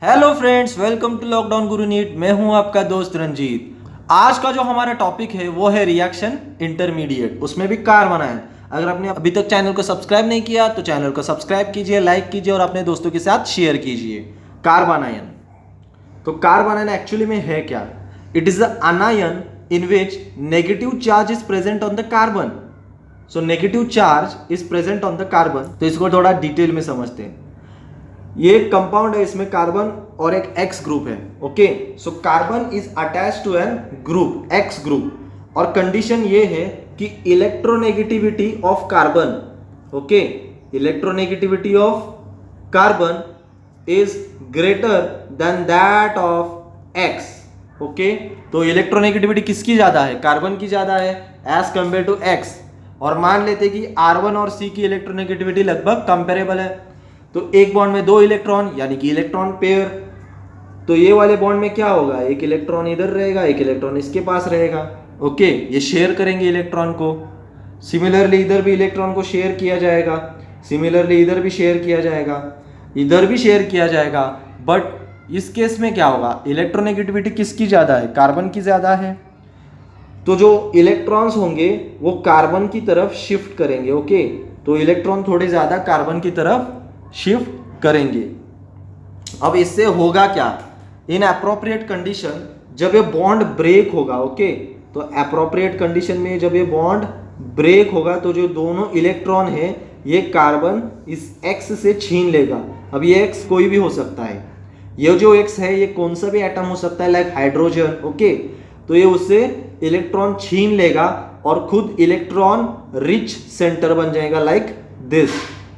Hello friends, welcome to lockdown guru NEET. मैं हूं आपका दोस्त रंजीत। आज का जो हमारा टॉपिक है वो है रिएक्शन इंटरमीडिएट, उसमें भी कार्बन आयन। अगर आपने अभी तक चैनल को सब्सक्राइब नहीं किया तो चैनल को सब्सक्राइब कीजिए, लाइक कीजिए और अपने दोस्तों के साथ शेयर कीजिए। कार्बन आयन, तो कार्बन आयन एक्चुअली में है क्या? It is the अनायन in which negative charge is present on the carbon. So negative charge is present on the carbon. तो इसको थोड़ा डिटेल में समझते हैं। ये एक कंपाउंड है, इसमें कार्बन और एक एक्स ग्रुप है। Okay, so carbon is attach to an group, X group, और कंडीशन ये है कि electronegativity of carbon, okay, electronegativity of carbon is greater than that of X. Okay, तो इलेक्ट्रोनेगेटिविटी किसकी ज्यादा है? कार्बन की ज्यादा है एज कंपेयर टू एक्स। और मान लेते कि R1 और C की इलेक्ट्रोनेगेटिविटी लगभग कंपेरेबल है। तो एक बॉन्ड में दो इलेक्ट्रॉन यानी कि इलेक्ट्रॉन पेयर। तो ये वाले बॉन्ड में क्या होगा? एक इलेक्ट्रॉन इधर रहेगा, एक इलेक्ट्रॉन इसके पास रहेगा। ओके, ये शेयर करेंगे इलेक्ट्रॉन को। सिमिलरली इधर भी इलेक्ट्रॉन को शेयर किया जाएगा, सिमिलरली इधर भी शेयर किया जाएगा, इधर भी शेयर किया जाएगा। बट इस केस में क्या होगा? इलेक्ट्रोनेगेटिविटी किसकी ज्यादा है? कार्बन की ज्यादा है। तो जो इलेक्ट्रॉन्स होंगे वो कार्बन की तरफ शिफ्ट करेंगे। ओके, तो इलेक्ट्रॉन थोड़े ज्यादा कार्बन की तरफ शिफ्ट करेंगे। अब इससे होगा क्या? इन अप्रोप्रिएट कंडीशन, जब ये बॉन्ड ब्रेक होगा, ओके, तो अप्रोप्रिएट कंडीशन में जब ये बॉन्ड ब्रेक होगा तो जो दोनों इलेक्ट्रॉन है ये कार्बन इस एक्स से छीन लेगा। अब ये एक्स कोई भी हो सकता है, ये जो एक्स है ये कौन सा भी एटम हो सकता है, लाइक हाइड्रोजन। ओके, तो ये उससे इलेक्ट्रॉन छीन लेगा और खुद इलेक्ट्रॉन रिच सेंटर बन जाएगा, लाइक दिस।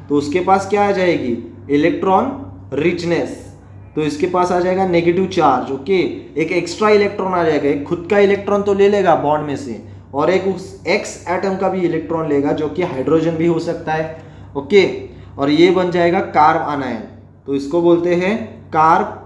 तो उसके पास क्या आ जाएगी? Electron richness. तो इसके पास आ जाएगा नेगेटिव चार्ज। ओके, एक एक्स्ट्रा इलेक्ट्रॉन आ जाएगा, एक खुद का इलेक्ट्रॉन तो ले लेगा बॉन्ड में से, और एक उस एक्स एटम का भी इलेक्ट्रॉन लेगा जो कि हाइड्रोजन भी हो सकता है। ओके, और ये बन जाएगा कार्ब आनायन। तो इसको बोलते हैं carb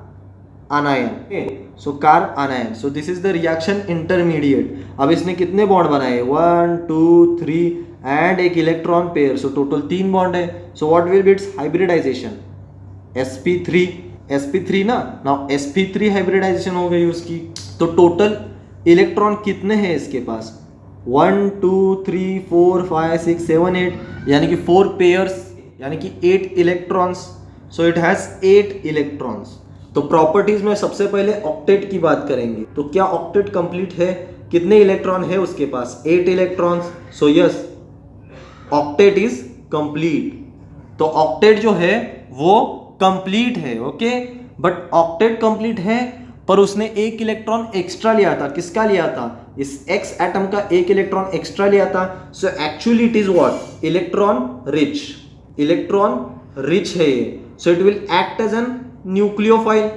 आनायन। So carbanion. So this is the reaction intermediate. अब इसने कितने बॉन्ड बनाए? 1 2 3 एंड एक electron pair. So total 3 bond है। So what will be its hybridization? sp3 ना, नाउ sp3 हाइब्रिडाइजेशन हो गई उसकी। तो टोटल इलेक्ट्रॉन कितने हैं इसके पास? 1 2 3 4 5 6 7 8, यानी कि 4 पेयर्स, यानी कि 8 electrons. So it has 8 electrons. तो प्रॉपर्टीज में सबसे पहले ऑक्टेट की बात करेंगे। तो क्या ऑक्टेट कंप्लीट है? कितने इलेक्ट्रॉन है उसके पास? 8 electrons. So yes, octet is complete. तो ऑक्टेट जो है वो कंप्लीट है। ओके, बट ऑक्टेट कंप्लीट है पर उसने एक इलेक्ट्रॉन एक्स्ट्रा लिया था। किसका लिया था? इस एक्स एटम का एक इलेक्ट्रॉन एक्स्ट्रा लिया था। So actually it is what? Electron rich. Electron rich है ये। So it will act as an nucleophile.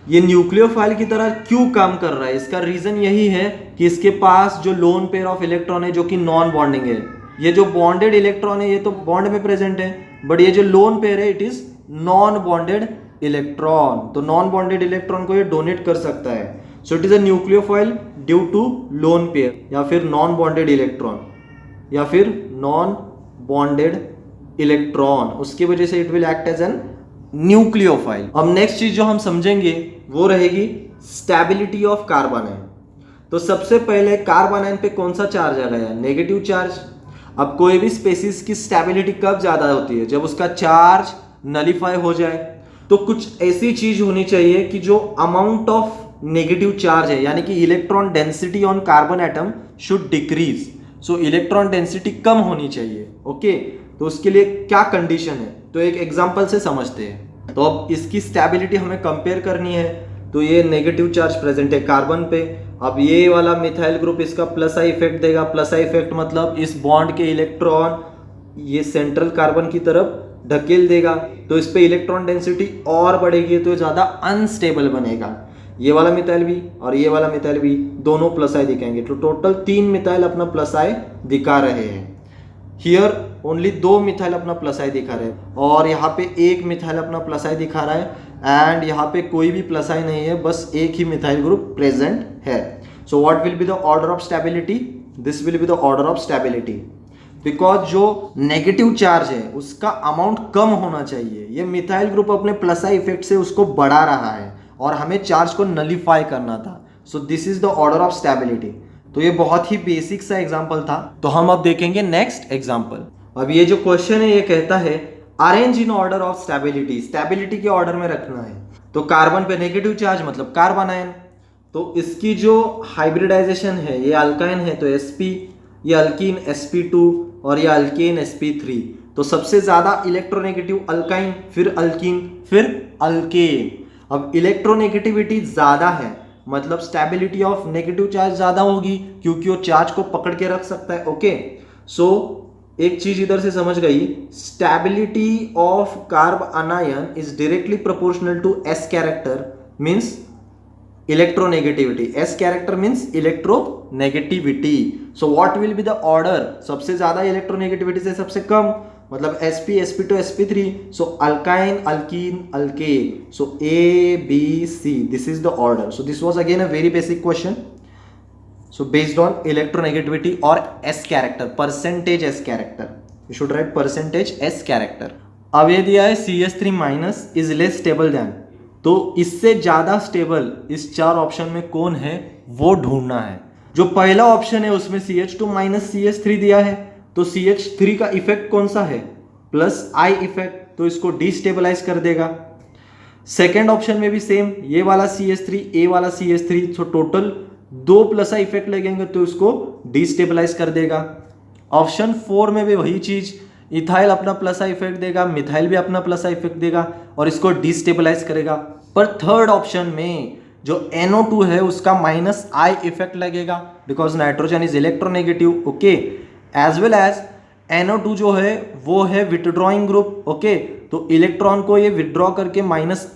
ये न्यूक्लियोफाइल की तरह क्यों काम कर रहा है? इसका रीजन यही है कि इसके पास जो लोन पेयर ऑफ इलेक्ट्रॉन है जो कि नॉन बॉन्डिंग है। ये जो बॉन्डेड इलेक्ट्रॉन है ये तो बॉन्ड में प्रेजेंट है, बट ये जो लोन पेयर है it is non bonded electron. तो नॉन बॉन्डेड इलेक्ट्रॉन को ये डोनेट कर सकता है। So it is a nucleophile due to lone pair, या फिर नॉन बॉन्डेड इलेक्ट्रॉन, या फिर नॉन बॉन्डेड इलेक्ट्रॉन। उसकी वजह से it will act as an nucleophile. अब नेक्स्ट चीज जो हम समझेंगे वो रहेगी स्टेबिलिटी ऑफ कार्बन आयन। तो सबसे पहले कार्बन आयन पे कौन सा चार्ज आ गया? Negative charge. अब कोई भी स्पेसिस की स्टेबिलिटी कब ज्यादा होती है? जब उसका चार्ज नलीफाई हो जाए। तो कुछ ऐसी चीज होनी चाहिए कि जो अमाउंट ऑफ नेगेटिव चार्ज है, यानी कि electron density on carbon atom should decrease. So electron density कम होनी चाहिए। ओके, तो उसके लिए क्या कंडीशन है? तो एक एग्जांपल से समझते हैं। तो अब इसकी स्टेबिलिटी हमें कंपेयर करनी है। तो ये नेगेटिव चार्ज प्रेजेंट है कार्बन पे। अब ये वाला मिथाइल ग्रुप इसका प्लस आई इफेक्ट देगा। प्लस आई इफेक्ट मतलब इस बॉन्ड के इलेक्ट्रॉन ये सेंट्रल कार्बन की तरफ ढकेल देगा। तो इस पे इलेक्ट्रॉन डेंसिटी और बढ़ेगी, तो ज्यादा अनस्टेबल बनेगा। ये वाला मिथाइल भी और ये वाला मिथाइल भी दोनों प्लस आई दिखाएंगे। तो टोटल 3 मिथाइल अपना प्लस आई दिखा रहे हैं। हियर ओनली 2 मिथाइल अपना प्लस आई दिखा रहे हैं, और यहाँ पे 1 मिथाइल अपना प्लस आई दिखा रहा है, एंड यहाँ पे कोई भी प्लस आई नहीं है, बस एक ही मिथाइल ग्रुप प्रेजेंट है। So what will be the order of stability? This will be the order of stability. Because जो नेगेटिव चार्ज है उसका अमाउंट कम होना चाहिए। ये मिथाइल ग्रुप अपने प्लस आई इफेक्ट से उसको बढ़ा रहा है और हमें चार्ज को नलीफाई करना था। सो this is the order of stability. तो ये बहुत ही बेसिक सा एग्जांपल था। तो हम अब देखेंगे नेक्स्ट एग्जांपल। अब ये जो क्वेश्चन है ये कहता है arrange in order of stability, stability के ऑर्डर में रखना है। तो कार्बन पे नेगेटिव चार्ज मतलब कार्बन आयन, तो इसकी जो हाइब्रिडाइजेशन है ये अल्काइन है तो sp, ये अल्कीन sp2 और ये अल्केन sp3। तो सबसे ज्यादा इलेक्ट्रोनेगेटिव अल्काइन, फिर अल्कीन, फिर अल्केन। अब इलेक्ट्रोनेगेटिविटी ज्यादा है मतलब स्टेबिलिटी ऑफ नेगेटिव चार्ज ज्यादा होगी क्योंकि वो चार्ज को पकड़ के रख सकता है। ओके, सो एक चीज इधर से समझ गई, stability of carbanion is directly proportional to s character means electronegativity. s character means electronegativity. So what will be the order, सबसे ज्यादा इलेक्ट्रोनेगेटिविटी से सबसे कम मतलब sp, sp2, sp3। So alkyne, alkyne, alkane. So a b c, this is the order. So this was again a very basic question. So based on electronegativity or S character, percentage S character, you should write percentage S character। अब ये दिया है CH3 minus is less stable than, तो इससे ज्यादा stable इस चार option में कौन है वो ढूंढना है। जो पहला ऑप्शन है उसमें CH2 minus CH3 दिया है तो CH3 का इफेक्ट कौन सा है, प्लस I इफेक्ट, तो इसको डिस्टेबलाइज कर देगा। सेकेंड ऑप्शन में भी सेम, ये वाला CH3, ए वाला CH3, तो टोटल दो प्लस आई इफेक्ट लगेंगे तो इसको डिस्टेबलाइज कर देगा। ऑप्शन 4 में भी वही चीज, इथाइल अपना प्लस आई इफेक्ट देगा, मिथाइल भी अपना प्लस आई इफेक्ट देगा और इसको डिस्टेबलाइज करेगा। पर थर्ड ऑप्शन में जो NO2 है उसका माइनस आई इफेक्ट लगेगा because nitrogen is electronegative. Okay, as well as NO2 जो है वो है विथड्रॉइंग ग्रुप। ओके, तो इलेक्ट्रॉन को ये विथड्रॉ करके माइनस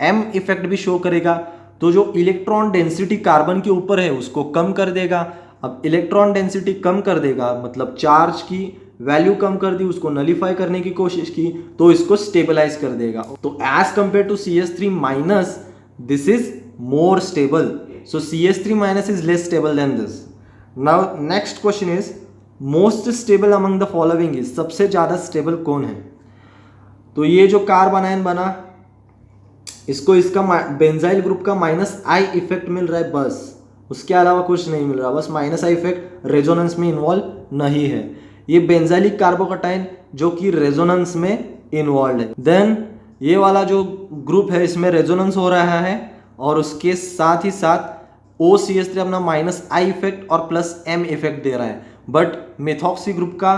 M इफेक्ट भी शो करेगा, तो जो इलेक्ट्रॉन डेंसिटी कार्बन के ऊपर है उसको कम कर देगा। अब इलेक्ट्रॉन डेंसिटी कम कर देगा मतलब चार्ज की वैल्यू कम कर दी, उसको नलीफाई करने की कोशिश की तो इसको स्टेबलाइज कर देगा। तो as compare to CH3 minus this is more stable, so CH3 minus is less stable than this. Now next question is most stable among the following is, सबसे ज्यादा स्टेबल कौन है। तो ये जो कार्बन आयन बना इसको इसका बेंजाइल ग्रुप का माइनस आई इफेक्ट मिल रहा है बस, उसके अलावा कुछ नहीं मिल रहा, बस माइनस आई इफेक्ट रेजोनेंस में इन्वॉल्व नहीं है। ये बेंजाइलिक कार्बोकटाइन जो कि रेजोनेंस में इन्वॉल्व है। देन ये वाला जो ग्रुप है इसमें रेजोनेंस हो रहा है और उसके साथ ही साथ OCH3 अपना माइनस आई इफेक्ट और प्लस M इफेक्ट दे रहा है। बट मेथॉक्सी ग्रुप का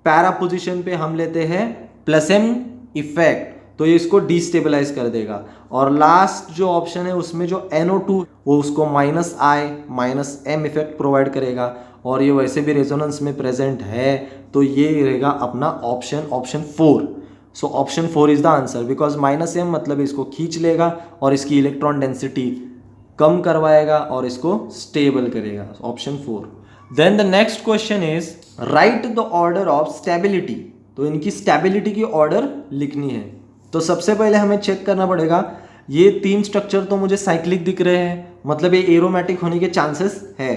पैरा पोजिशन पे हम लेते हैं प्लस M इफेक्ट, तो ये इसको डिस्टेबलाइज कर देगा। और लास्ट जो ऑप्शन है उसमें जो NO2 वो उसको माइनस आई माइनस M इफेक्ट प्रोवाइड करेगा और ये वैसे भी रेजोनेंस में प्रेजेंट है, तो ये रहेगा अपना option 4। So option 4 is the answer because minus M मतलब इसको खींच लेगा और इसकी इलेक्ट्रॉन डेंसिटी कम करवाएगा और इसको स्टेबल करेगा। Option 4। Then the next question is write the order of stability. तो इनकी स्टेबिलिटी की ऑर्डर लिखनी है। तो सबसे पहले हमें चेक करना पड़ेगा, ये तीन स्ट्रक्चर तो मुझे साइक्लिक दिख रहे हैं मतलब ये एरोमेटिक होने के चांसेस है।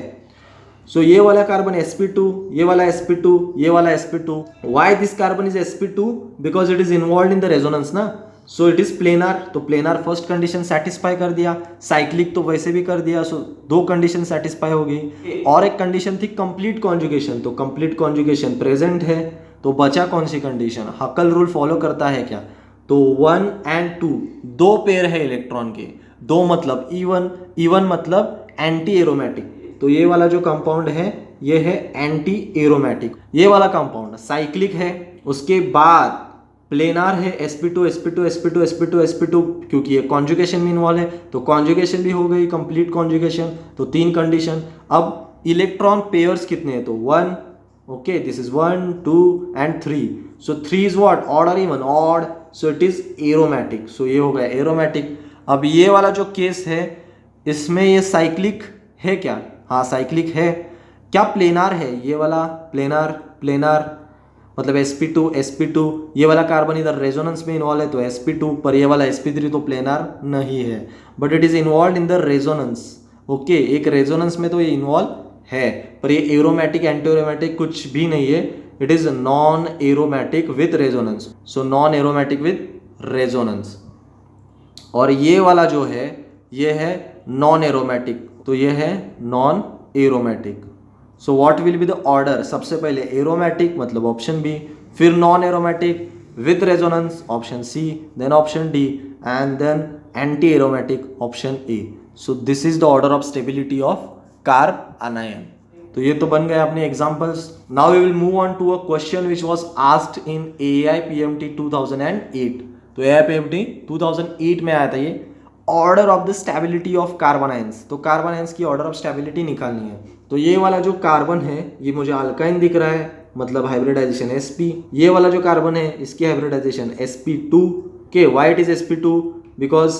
सो ये वाला कार्बन sp2, ये वाला sp2, ये वाला sp2। Why this carbon is sp2 because it is involve in the resonance ना, सो इट इज प्लेनार, तो प्लेनार फर्स्ट कंडीशन सेटिस्फाई कर दिया, साइक्लिक तो वैसे भी कर दिया, सो दो कंडीशन सेटिस्फाई हो गई। और एक कंडीशन थी कंप्लीट कॉन्जुगेशन, तो कंप्लीट कॉन्जुगेशन प्रेजेंट है, तो बचा कौन सी कंडीशन, हकल रूल फॉलो करता है क्या, तो 1 and 2 दो पेयर है इलेक्ट्रॉन के, दो मतलब E1 मतलब एंटी एरोमेटिक, तो ये वाला जो कंपाउंड है ये है एंटी एरोमेटिक, ये वाला कंपाउंड साइक्लिक है। उसके बाद प्लेनार है sp2 sp2 sp2 sp2 sp2, क्योंकि ये कॉन्जुगेशन में इन्वॉल्व है तो कॉन्जुगेशन भी हो गई कंप्लीट कॉन्जुगेशन, तो तीन कंडीशन। अब इलेक्ट्रॉन पेयर्स कितने हैं, तो 1, okay this is 1 2 and 3, so 3 is what, odd और even, odd, so it is aromatic, so ये हो गया एरोमेटिक। अब ये वाला जो केस है इसमें ये साइक्लिक है क्या, हाँ साइक्लिक है। क्या प्लेनार है, ये वाला प्लेनार मतलब sp2 ये वाला कार्बन इधर रेजोनेंस में इन्वॉल्व है तो sp2, पर ये वाला sp3 तो प्लेनार नहीं है, but it is involve in the resonance. Okay, एक रेजोनेंस में तो ये इन्वॉल्व है पर ये एरोमेटिक एंटी एरोमेटिक कुछ भी नहीं है, it is non aromatic with resonance, so non aromatic with resonance. और ये वाला जो है ये है नॉन एरोमेटिक, तो ये है non aromatic. So what will be the order, सबसे पहले एरोमेटिक मतलब ऑप्शन बी, फिर non aromatic with resonance option C, then option D and then anti aromatic option A. So this is the order of stability of carbanion. तो ये तो बन गए अपने examples. Now we will move on to a question which was asked in AIPMT 2008। तो AIPMT 2008 में आया था ये, order of the stability of carbon ions. तो कार्बन आयंस की ऑर्डर ऑफ स्टेबिलिटी निकालनी है। तो ये वाला जो कार्बन है ये मुझे अल्काइन दिख रहा है, मतलब हाइब्रिडाइजेशन sp। ये वाला जो कार्बन है इसकी हाइब्रिडाइजेशन sp2 के। Why it is sp2? Because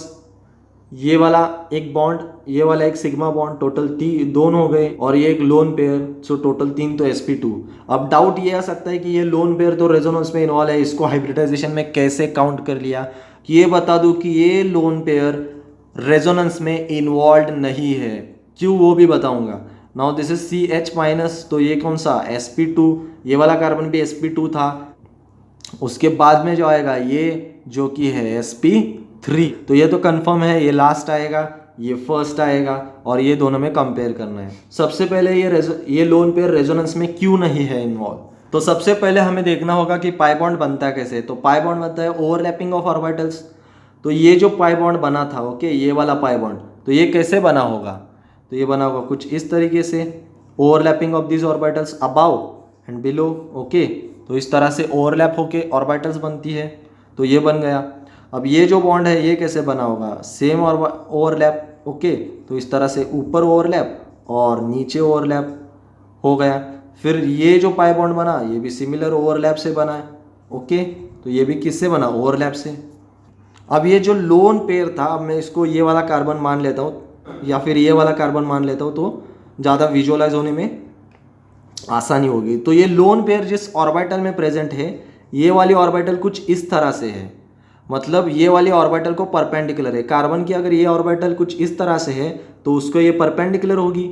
ये वाला एक बॉन्ड, ये वाला एक सिग्मा बॉन्ड, टोटल 2 हो गए, और ये एक लोन पेयर, सो टोटल 3 तो sp2। अब डाउट ये आ सकता है कि ये लोन पेयर तो रेजोनेंस में इन्वॉल्व है, इसको हाइब्रिडाइजेशन में कैसे काउंट कर लिया? कि ये बता दूं कि ये लोन पेयर रेजोनेंस में इन्वॉल्व नहीं है, क्यों वो भी बताऊंगा। Now this is CH minus, तो ये कौन सा sp2, ये वाला कार्बन भी sp2 था। उसके बाद में जो आएगा ये जो कि है sp3, तो ये तो कंफर्म है, ये लास्ट आएगा, ये फर्स्ट आएगा, और ये दोनों में कंपेयर करना है। सबसे पहले ये लोन पेयर रेजोनेंस में क्यों नहीं है इन्वॉल्व? तो सबसे पहले हमें देखना होगा कि पाई बॉन्ड बनता है कैसे। तो पाई बॉन्ड बनता है ओवरलैपिंग ऑफ ऑर्बिटल्स। तो ये जो पाई बॉन्ड बना था, ओके, ये वाला पाई बॉन्ड, तो ये कैसे बना होगा? तो ये बना होगा कुछ इस तरीके से, overlapping of this orbitals above and below, okay. तो इस तरह से ओवरलैप होके ऑर्बिटल्स बनती है, तो ये बन गया। अब ये जो बॉन्ड है ये कैसे बना होगा? Same overlap, okay. तो इस तरह से ऊपर ओवरलैप और नीचे ओवरलैप हो गया। फिर ये जो पाई बॉन्ड बना ये भी सिमिलर ओवरलैप से बना है, ओके। तो ये भी किससे बना? ओवरलैप से। अब ये जो लोन पेयर था, अब मैं इसको ये वाला कार्बन मान लेता हूँ या फिर ये वाला कार्बन मान लेता हूँ, तो ज़्यादा विजुअलाइज होने में आसानी होगी। तो ये लोन पेयर जिस ऑर्बिटल में प्रेजेंट है, ये वाली ऑर्बिटल कुछ इस तरह से है, मतलब ये वाली ऑर्बिटल को परपेंडिकुलर है। कार्बन की अगर ये ऑर्बिटल कुछ इस तरह से है तो उसको ये परपेंडिकुलर होगी।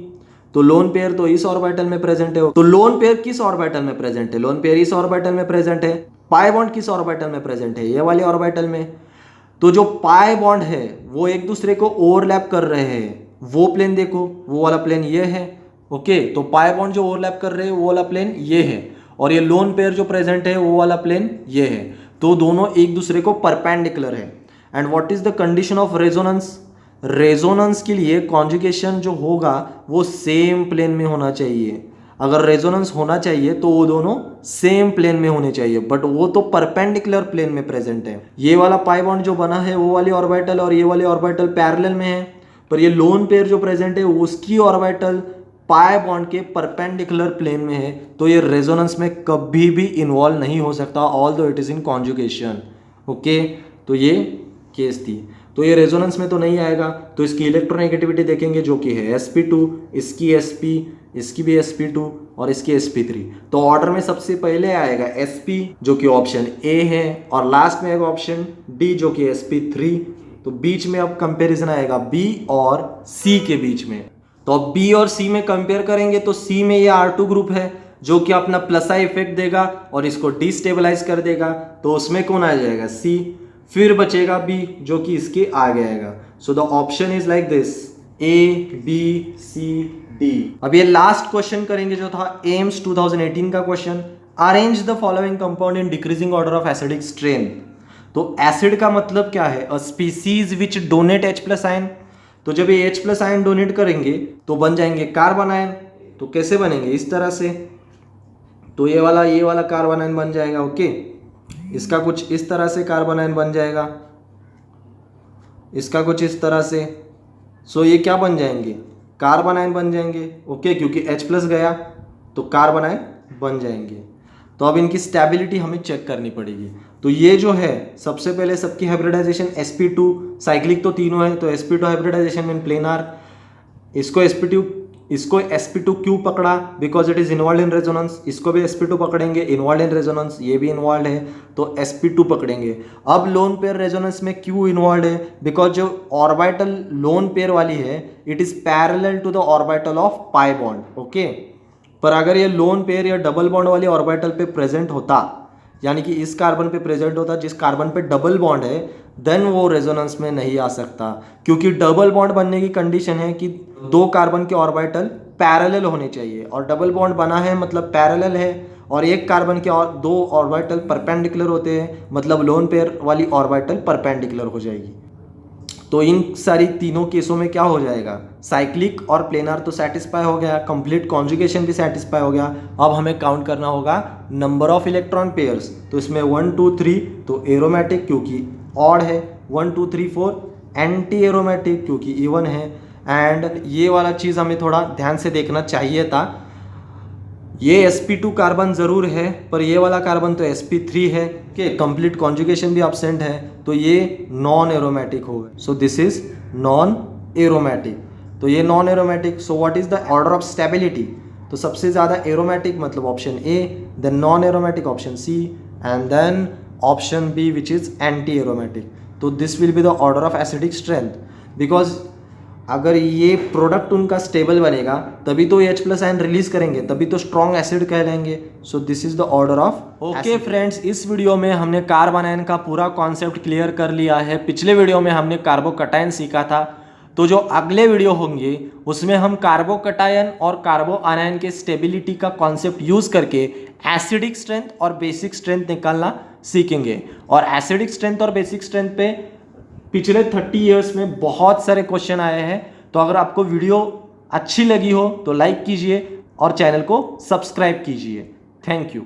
तो लोन पेयर तो इस ऑर्बिटल में प्रेजेंट है। तो लोन पेयर किस ऑर्बिटल में प्रेजेंट है? लोन पेयर इस ऑर्बिटल में प्रेजेंट है। पाई बॉन्ड किस ऑर्बिटल में प्रेजेंट है? ये वाली ऑर्बिटल में। तो जो पाई बॉन्ड है वो एक दूसरे को ओवरलैप कर रहे हैं। वो प्लेन देखो, वो वाला प्लेन ये है, ओके। तो पाई बॉन्ड जो ओवरलैप कर रहे हैं वो वाला प्लेन ये है, और ये लोन पेयर जो प्रेजेंट है वो वाला प्लेन ये है। तो दोनों एक दूसरे को परपेंडिकुलर है। And what is the condition of resonance? Resonance के लिए कॉन्जुगेशन जो होगा वो सेम प्लेन में होना चाहिए। अगर रेजोनेंस होना चाहिए तो वो दोनों सेम प्लेन में होने चाहिए, बट वो तो परपेंडिकुलर प्लेन में प्रेजेंट है। ये वाला पाई बॉन्ड जो बना है वो वाली ऑर्बिटल और ये वाली ऑर्बिटल पैरेलल में है, पर ये लोन पेयर जो प्रेजेंट है उसकी ऑर्बिटल पाई बॉन्ड के परपेंडिकुलर प्लेन में है। तो ये रेजोनेंस में कभी भी इन्वॉल्व नहीं हो सकता, although it is in conjugation, okay. तो ये केस थी। तो ये रेजोनेंस में तो नहीं आएगा। तो इसकी इलेक्ट्रोनेगेटिविटी देखेंगे जो कि है sp2, इसकी sp, इसकी भी sp2 और इसकी sp3। तो ऑर्डर में सबसे पहले आएगा sp जो कि ऑप्शन ए है, और लास्ट में आएगा ऑप्शन डी जो कि sp3। तो बीच में अब कंपैरिजन आएगा b और c के बीच में। तो अब b और c में कंपेयर करेंगे तो c में ये R2 ग्रुप है जो कि अपना प्लस आई इफेक्ट देगा और इसको डिस्टेबलाइज कर देगा, तो उसमें कौन आ जाएगा? c। फिर बचेगा b जो कि इसके आगे आएगा। So the option is like this, A B C D। अब ये लास्ट क्वेश्चन करेंगे जो था एम्स 2018 का question. Arrange the following compound in decreasing order of acidic strength. तो एसिड का मतलब क्या है? A species which donate H+ ion. तो जब ये H+ आयन डोनेट करेंगे तो बन जाएंगे कार्बन आयन। तो कैसे बनेंगे? इस तरह से। तो ये वाला कार्बन आयन बन जाएगा, ओके। इसका कुछ इस तरह से कार्बन आयन बन जाएगा, इसका कुछ इस तरह से। सो ये क्या बन जाएंगे? कार्बन आयन बन जाएंगे, ओके, क्योंकि H+ गया तो कार्बन आयन बन जाएंगे। तो अब इनकी स्टेबिलिटी हमें चेक करनी पड़ेगी। तो ये जो है सबसे पहले सबकी हाइब्रिडाइजेशन sp2, साइक्लिक तो तीनों है, तो sp2 हाइब्रिडाइजेशन इन प्लेनार। इसको sp2 क्यों पकड़ा? Because it is involve in resonance. इसको भी sp2 पकड़ेंगे, इन्वॉल्व इन रेजोनेंस, ये भी इन्वॉल्व है, तो sp2 पकड़ेंगे। अब लोन पेयर रेजोनेंस में क्यों इन्वॉल्व है? बिकॉज जो ऑर्बिटल लोन पेयर वाली है it is parallel to the orbital of pi bond, okay. पर अगर ये लोन पेयर या डबल बॉन्ड वाली ऑर्बिटल पे प्रेजेंट होता, यानी कि इस कार्बन पे प्रेजेंट होता जिस कार्बन पे डबल बॉन्ड है, देन वो रेजोनेंस में नहीं आ सकता, क्योंकि डबल बॉन्ड बनने की कंडीशन है कि दो कार्बन के ऑर्बिटल पैरेलल होने चाहिए, और डबल बॉन्ड बना है मतलब पैरेलल है, और एक कार्बन के और दो ऑर्बिटल परपेंडिकुलर होते हैं मतलब लोन पेयर वाली ऑर्बिटल परपेंडिकुलर हो जाएगी। तो इन सारी तीनों केसों में क्या हो जाएगा, साइक्लिक और प्लेनर तो सेटिस्फाई हो गया, कंप्लीट कॉन्जुगेशन भी सेटिस्फाई हो गया। अब हमें काउंट करना होगा नंबर ऑफ इलेक्ट्रॉन पेयर्स। तो इसमें 1 2 3 तो एरोमेटिक क्योंकि ऑड है, 1 2 3 4 एंटी एरोमेटिक क्योंकि इवन है। एंड ये वाला चीज़ हमें थोड़ा ध्यान से देखना चाहिए था, ये sp2 कार्बन ज़रूर है पर ये वाला कार्बन तो sp3 है कि कंप्लीट कॉन्जुगेशन भी एब्सेंट है, तो ये नॉन एरोमेटिक होगा। So this is non aromatic. तो ये non aromatic, so what is the order of stability? तो सबसे ज़्यादा एरोमेटिक मतलब option A, then non aromatic option C, and then option B which is anti aromatic. तो this will be the order of acidic strength, because अगर ये product उनका stable बनेगा तभी तो H+ आयन रिलीज करेंगे, तभी तो स्ट्रॉन्ग एसिड कहलाएंगे। So this is the order of. Okay friends, इस वीडियो में हमने कार्बन आयन का पूरा कॉन्सेप्ट क्लियर कर लिया है। पिछले वीडियो में हमने कार्बोकटायन सीखा था, तो जो अगले वीडियो होंगे उसमें हम कार्बोकटायन और कार्बो आयन के स्टेबिलिटी का कॉन्सेप्ट यूज करके एसिडिक स्ट्रेंथ और बेसिक स्ट्रेंथ निकालना सीखेंगे। और एसिडिक स्ट्रेंथ और बेसिक स्ट्रेंथ पे पिछले 30 इयर्स में बहुत सारे क्वेश्चन आए हैं। तो अगर आपको वीडियो अच्छी लगी हो तो लाइक कीजिए और चैनल को सब्सक्राइब कीजिए। Thank you.